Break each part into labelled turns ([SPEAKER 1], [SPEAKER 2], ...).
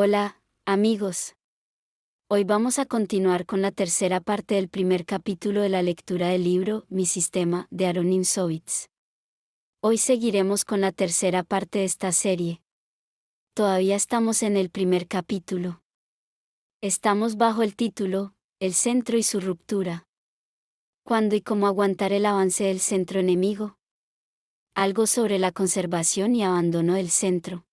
[SPEAKER 1] Hola, amigos. Hoy vamos a continuar con la tercera parte del primer capítulo de la lectura del libro Mi Sistema de Aaron Nimzowitz. Hoy seguiremos con la tercera parte de esta serie. Todavía estamos en el primer capítulo. Estamos bajo el título, El centro y su ruptura. ¿Cuándo y cómo aguantar el avance del centro enemigo? Algo sobre la conservación y abandono del centro.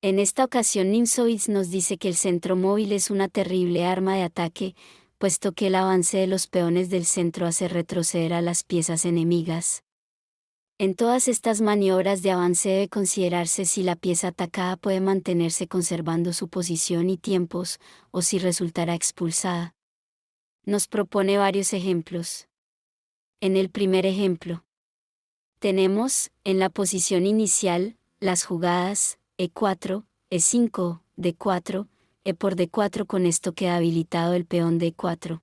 [SPEAKER 1] En esta ocasión Nimzowitz nos dice que el centro móvil es una terrible arma de ataque, puesto que el avance de los peones del centro hace retroceder a las piezas enemigas. En todas estas maniobras de avance debe considerarse si la pieza atacada puede mantenerse conservando su posición y tiempos, o si resultará expulsada. Nos propone varios ejemplos. En el primer ejemplo, tenemos, en la posición inicial, las jugadas E4, E5, D4, E por D4. Con esto queda habilitado el peón D4.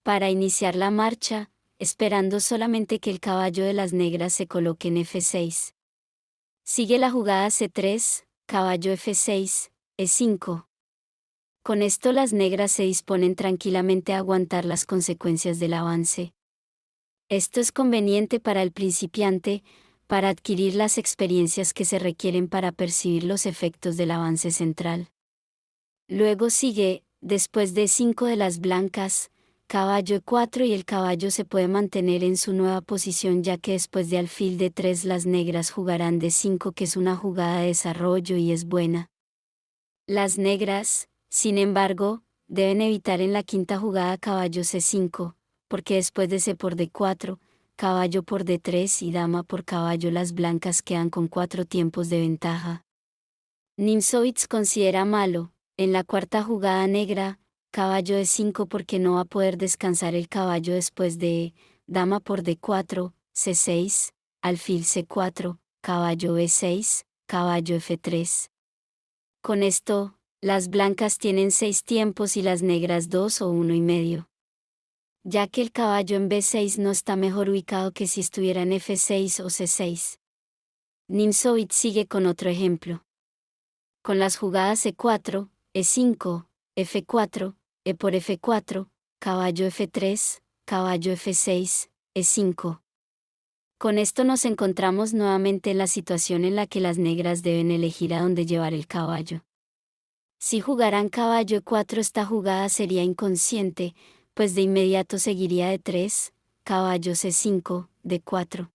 [SPEAKER 1] Para iniciar la marcha, esperando solamente que el caballo de las negras se coloque en F6. Sigue la jugada C3, caballo F6, E5. Con esto las negras se disponen tranquilamente a aguantar las consecuencias del avance. Esto es conveniente para el principiante, para adquirir las experiencias que se requieren para percibir los efectos del avance central. Luego sigue, después de 5 de las blancas, caballo E4 y el caballo se puede mantener en su nueva posición ya que después de alfil D3 las negras jugarán D5, que es una jugada de desarrollo y es buena. Las negras, sin embargo, deben evitar en la quinta jugada caballo C5, porque después de C por D4, caballo por D3 y dama por caballo las blancas quedan con 4 tiempos de ventaja. Nimzowitz considera malo, en la cuarta jugada negra, caballo E5 porque no va a poder descansar el caballo después de dama por D4, C6, alfil C4, caballo E6, caballo F3. Con esto, las blancas tienen 6 tiempos y las negras 2 o 1 y medio. Ya que el caballo en B6 no está mejor ubicado que si estuviera en F6 o C6. Nimzowitz sigue con otro ejemplo. Con las jugadas E4, E5, F4, E por F4, caballo F3, caballo F6, E5. Con esto nos encontramos nuevamente en la situación en la que las negras deben elegir a dónde llevar el caballo. Si jugaran caballo E4, esta jugada sería inconsciente, pues de inmediato seguiría D3, caballo C5, D4.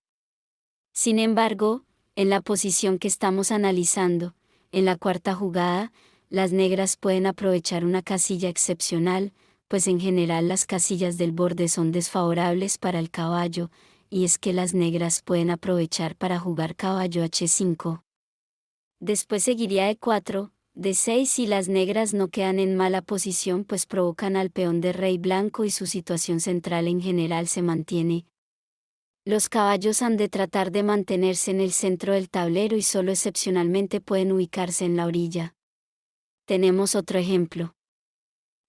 [SPEAKER 1] Sin embargo, en la posición que estamos analizando, en la cuarta jugada, las negras pueden aprovechar una casilla excepcional, pues en general las casillas del borde son desfavorables para el caballo, y es que las negras pueden aprovechar para jugar caballo H5. Después seguiría E4, D6 y las negras no quedan en mala posición pues provocan al peón de rey blanco y su situación central en general se mantiene. Los caballos han de tratar de mantenerse en el centro del tablero y solo excepcionalmente pueden ubicarse en la orilla. Tenemos otro ejemplo.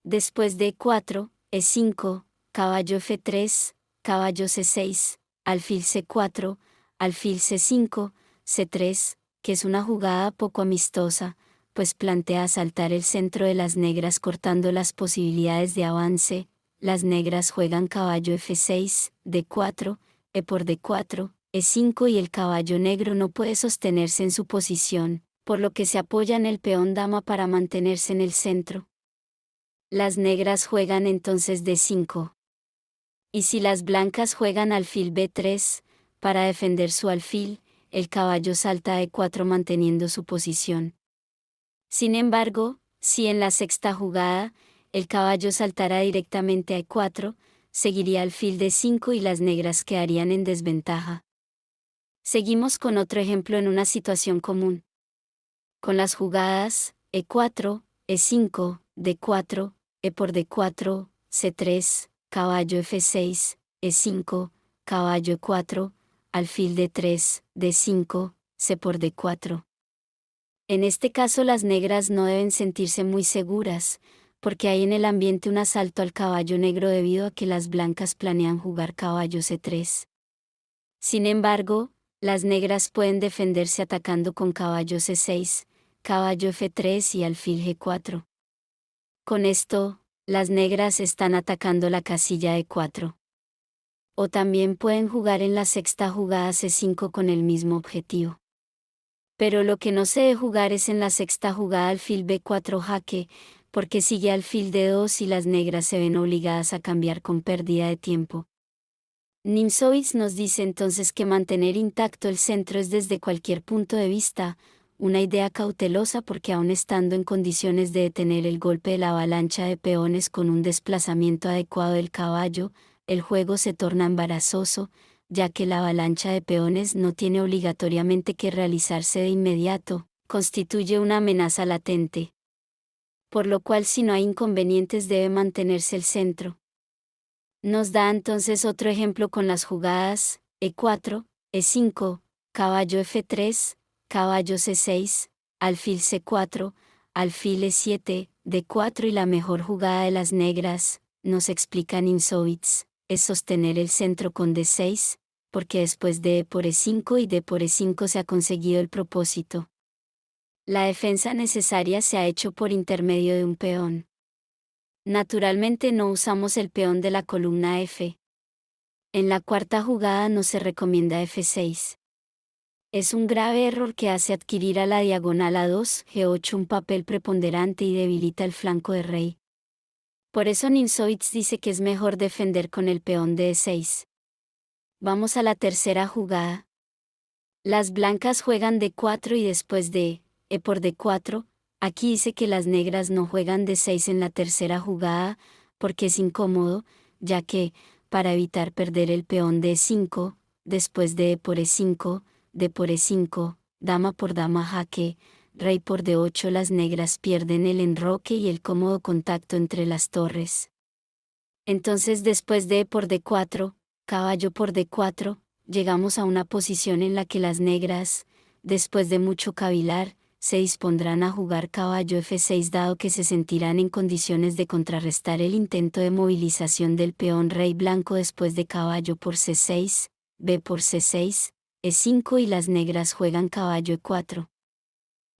[SPEAKER 1] Después de E4, E5, caballo F3, caballo C6, alfil C4, alfil C5, C3, que es una jugada poco amistosa, pues plantea asaltar el centro de las negras cortando las posibilidades de avance. Las negras juegan caballo F6, D4, E por D4, E5 y el caballo negro no puede sostenerse en su posición, por lo que se apoya en el peón dama para mantenerse en el centro. Las negras juegan entonces D5. Y si las blancas juegan alfil B3, para defender su alfil, el caballo salta a E4 manteniendo su posición. Sin embargo, si en la sexta jugada, el caballo saltara directamente a E4, seguiría alfil D5 y las negras quedarían en desventaja. Seguimos con otro ejemplo en una situación común. Con las jugadas E4, E5, D4, E por D4, C3, caballo F6, E5, caballo E4, alfil D3, D5, C por D4. En este caso las negras no deben sentirse muy seguras, porque hay en el ambiente un asalto al caballo negro debido a que las blancas planean jugar caballo C3. Sin embargo, las negras pueden defenderse atacando con caballo C6, caballo F3 y alfil G4. Con esto, las negras están atacando la casilla E4. O también pueden jugar en la sexta jugada C5 con el mismo objetivo. Pero lo que no se debe jugar es en la sexta jugada alfil B4 jaque, porque sigue alfil D2 y las negras se ven obligadas a cambiar con pérdida de tiempo. Nimzowitz nos dice entonces que mantener intacto el centro es desde cualquier punto de vista, una idea cautelosa porque aun estando en condiciones de detener el golpe de la avalancha de peones con un desplazamiento adecuado del caballo, el juego se torna embarazoso, ya que la avalancha de peones no tiene obligatoriamente que realizarse de inmediato, constituye una amenaza latente. Por lo cual si no hay inconvenientes debe mantenerse el centro. Nos da entonces otro ejemplo con las jugadas E4, E5, caballo F3, caballo C6, alfil C4, alfil E7, D4 y la mejor jugada de las negras, nos explica Nimzowitz, es sostener el centro con D6, porque después de E por E5 y D por E5 se ha conseguido el propósito. La defensa necesaria se ha hecho por intermedio de un peón. Naturalmente no usamos el peón de la columna F. En la cuarta jugada no se recomienda F6. Es un grave error que hace adquirir a la diagonal A2, G8 un papel preponderante y debilita el flanco de rey. Por eso Nimzowitz dice que es mejor defender con el peón de E6. Vamos a la tercera jugada. Las blancas juegan D4 y después de E por D4, aquí dice que las negras no juegan D6 en la tercera jugada, porque es incómodo, ya que, para evitar perder el peón de E5, después de E por E5, D por E5, dama por dama jaque, rey por D8 las negras pierden el enroque y el cómodo contacto entre las torres. Entonces después de E por D4, caballo por D4, llegamos a una posición en la que las negras, después de mucho cavilar, se dispondrán a jugar caballo F6 dado que se sentirán en condiciones de contrarrestar el intento de movilización del peón rey blanco después de caballo por C6, B por C6, E5 y las negras juegan caballo E4.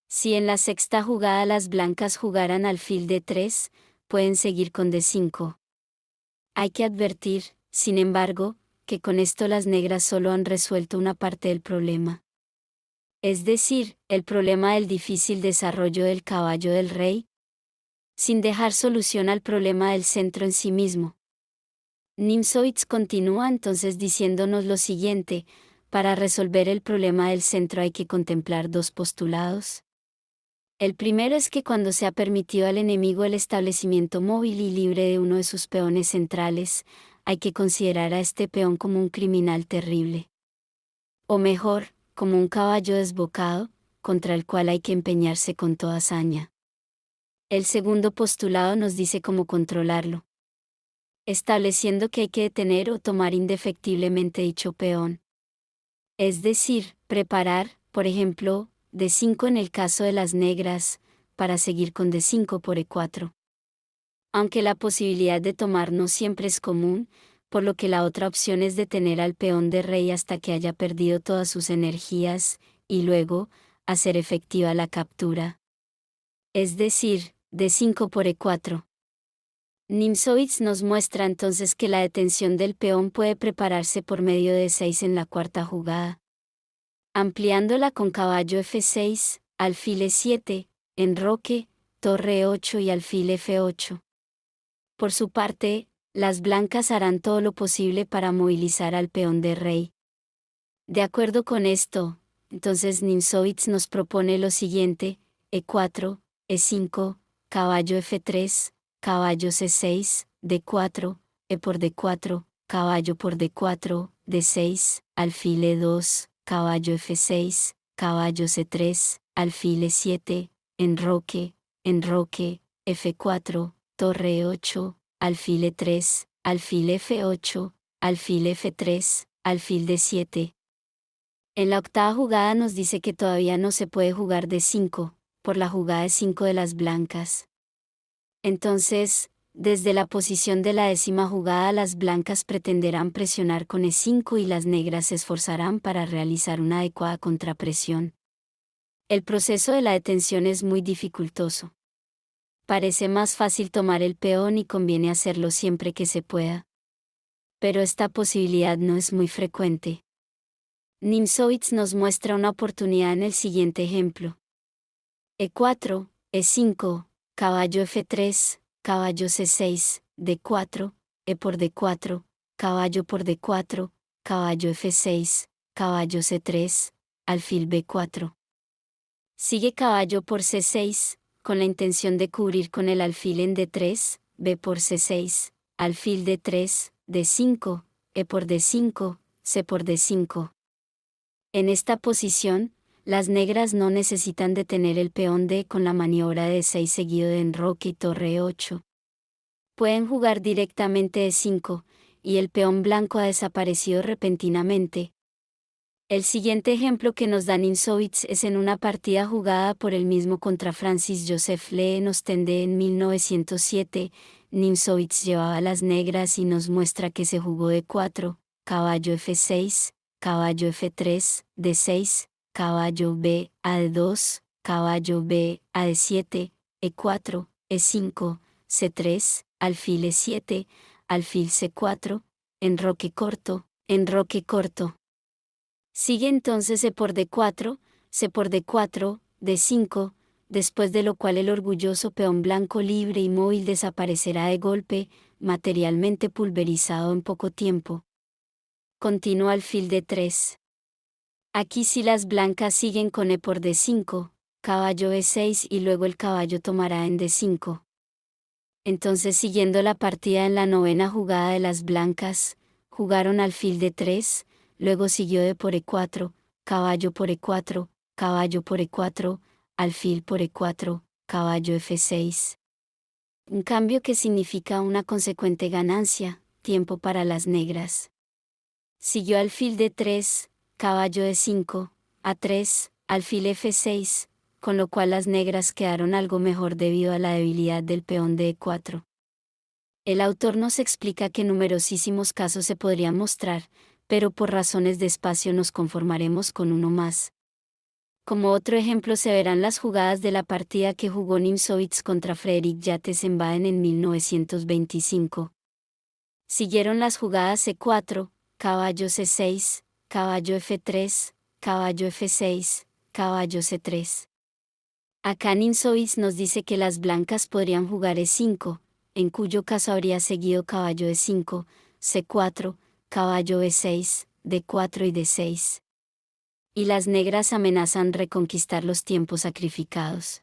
[SPEAKER 1] Si en la sexta jugada las blancas jugaran alfil D3, pueden seguir con D5. Hay que advertir, sin embargo, que con esto las negras solo han resuelto una parte del problema. Es decir, el problema del difícil desarrollo del caballo del rey, sin dejar solución al problema del centro en sí mismo. Nimzowitz continúa entonces diciéndonos lo siguiente: para resolver el problema del centro hay que contemplar dos postulados. El primero es que cuando se ha permitido al enemigo el establecimiento móvil y libre de uno de sus peones centrales, hay que considerar a este peón como un criminal terrible. O mejor, como un caballo desbocado, contra el cual hay que empeñarse con toda hazaña. El segundo postulado nos dice cómo controlarlo, estableciendo que hay que detener o tomar indefectiblemente dicho peón. Es decir, preparar, por ejemplo, D5 en el caso de las negras, para seguir con D5 por E4. Aunque la posibilidad de tomar no siempre es común, por lo que la otra opción es detener al peón de rey hasta que haya perdido todas sus energías, y luego, hacer efectiva la captura. Es decir, D5 por E4. Nimzowitz nos muestra entonces que la detención del peón puede prepararse por medio de D6 en la cuarta jugada. Ampliándola con caballo F6, alfil E7, enroque, torre E8 y alfil F8. Por su parte, las blancas harán todo lo posible para movilizar al peón de rey. De acuerdo con esto, entonces Nimzowitz nos propone lo siguiente: E4, E5, caballo F3, caballo C6, D4, E por D4, caballo por D4, D6, alfil E2, caballo F6, caballo C3, alfil E7, enroque, enroque, F4, torre E8, alfil E3, alfil F8, alfil F3, alfil D7. En la octava jugada nos dice que todavía no se puede jugar D5, por la jugada E5 de las blancas. Entonces, desde la posición de la décima jugada las blancas pretenderán presionar con E5 y las negras se esforzarán para realizar una adecuada contrapresión. El proceso de la detención es muy dificultoso. Parece más fácil tomar el peón y conviene hacerlo siempre que se pueda. Pero esta posibilidad no es muy frecuente. Nimzowitsch nos muestra una oportunidad en el siguiente ejemplo. E4, E5, caballo F3, caballo C6, D4, E por D4, caballo por D4, caballo F6, caballo C3, alfil B4. Sigue caballo por C6, con la intención de cubrir con el alfil en D3, B por C6, alfil D3, D5, E por D5, C por D5. En esta posición, las negras no necesitan detener el peón D con la maniobra de D6 seguido de enroque y torre E8. Pueden jugar directamente E5, y el peón blanco ha desaparecido repentinamente. El siguiente ejemplo que nos da Nimzowitsch es en una partida jugada por él mismo contra Francis Joseph Lee en Ostende en 1907. Nimzowitsch llevaba a las negras y nos muestra que se jugó D4, caballo F6, caballo F3, D6, caballo B, a D2, caballo B, a D7, E4, E5, C3, alfil E7, alfil C4, enroque corto, enroque corto. Sigue entonces E por D4, C por D4, D5, después de lo cual el orgulloso peón blanco libre y móvil desaparecerá de golpe, materialmente pulverizado en poco tiempo. Continúa alfil D3. Aquí sí las blancas siguen con E por D5, caballo E6 y luego el caballo tomará en D5. Entonces siguiendo la partida en la novena jugada de las blancas, jugaron alfil D3, luego siguió D por E4, caballo por E4, caballo por E4, alfil por E4, caballo F6. Un cambio que significa una consecuente ganancia, tiempo para las negras. Siguió alfil D3, caballo E5, A3, alfil F6, con lo cual las negras quedaron algo mejor debido a la debilidad del peón de E4. El autor nos explica que numerosísimos casos se podrían mostrar, pero por razones de espacio nos conformaremos con uno más. Como otro ejemplo se verán las jugadas de la partida que jugó Nimzowitsch contra Frederick Yates en Baden en 1925. Siguieron las jugadas E4, caballo C6, caballo F3, caballo F6, caballo C3. Acá Nimzowitsch nos dice que las blancas podrían jugar E5, en cuyo caso habría seguido caballo E5, C4, caballo E6, D4 y D6. Y las negras amenazan reconquistar los tiempos sacrificados.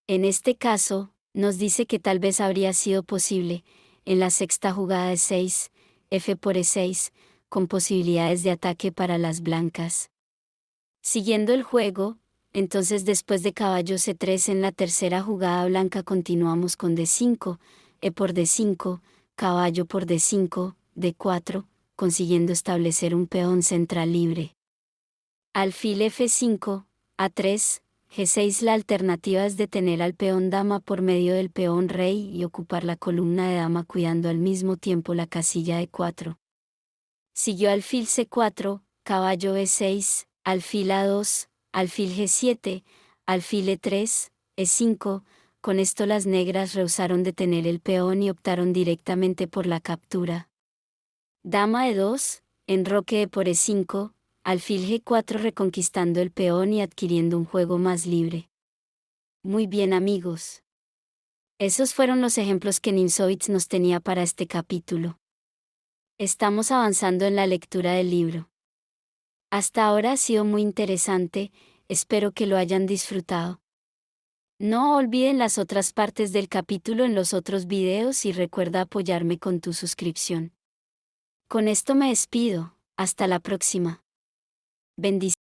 [SPEAKER 1] En este caso, nos dice que tal vez habría sido posible, en la sexta jugada de 6, F por E6, con posibilidades de ataque para las blancas. Siguiendo el juego, entonces después de caballo C3 en la tercera jugada blanca continuamos con D5, E por D5, caballo por D5, D4, consiguiendo establecer un peón central libre. Alfil F5, A3, G6. La alternativa es detener al peón dama por medio del peón rey y ocupar la columna de dama cuidando al mismo tiempo la casilla de 4. Siguió alfil C4, caballo E6, alfil A2, alfil G7, alfil E3, E5. Con esto las negras rehusaron detener el peón y optaron directamente por la captura. Dama E2, enroque E por E5, alfil G4 reconquistando el peón y adquiriendo un juego más libre. Muy bien amigos. Esos fueron los ejemplos que Nimzowitsch nos tenía para este capítulo. Estamos avanzando en la lectura del libro. Hasta ahora ha sido muy interesante, espero que lo hayan disfrutado. No olviden las otras partes del capítulo en los otros videos y recuerda apoyarme con tu suscripción. Con esto me despido, hasta la próxima. Bendiciones.